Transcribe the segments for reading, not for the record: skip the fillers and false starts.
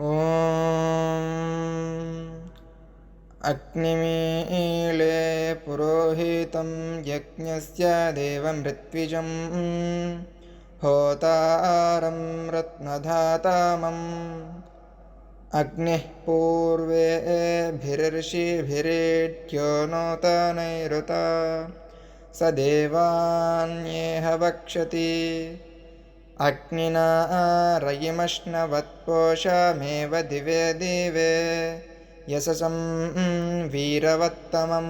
ॐ अग्निमीळे पुरोहितं यज्ञस्य देवमृत्विजं होतारं रत्नधातामम् अग्निः पूर्वेभिर्षिभिरेड्यो नोतनैरुता स देवान्येह वक्षति अग्निना रयिमश्नवत्पोषमेव दिवे दिवे यशसं वीरवत्तमम्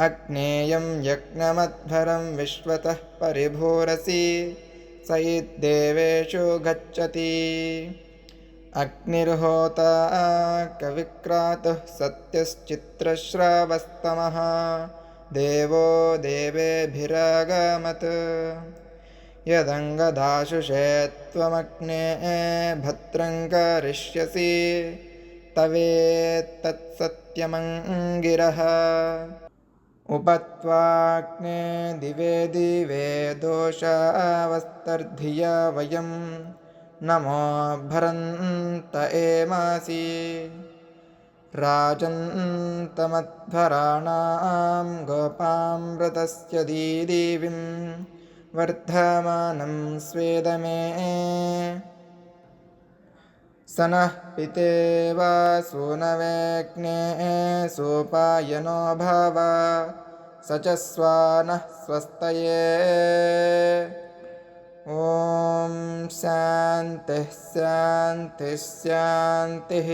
अग्नेयं यज्ञमध्वरं विश्वतः परिभूरसि स इद्देवेषु गच्छति अग्निर्होता कविक्रातुः सत्यश्चित्रश्रावस्तमः देवो देवेभिरगमत् यदङ्गदाशुषे त्वमग्ने भद्रं करिष्यसि तवेत्तत्सत्यमङ्गिरः उपत्वाग्ने दिवे दिवे दोषावस्तर्धिया वयं नमो भरन्त एमासि राजन्तमध्वराणां गोपामृतस्य दीदिविं वर्धमानं स्वेदमे स नः पितेव सूनवेऽग्ने सोपायनो भव स च स्वानः स्वस्तये ॐ शान्तिः शान्तिः शान्तिः।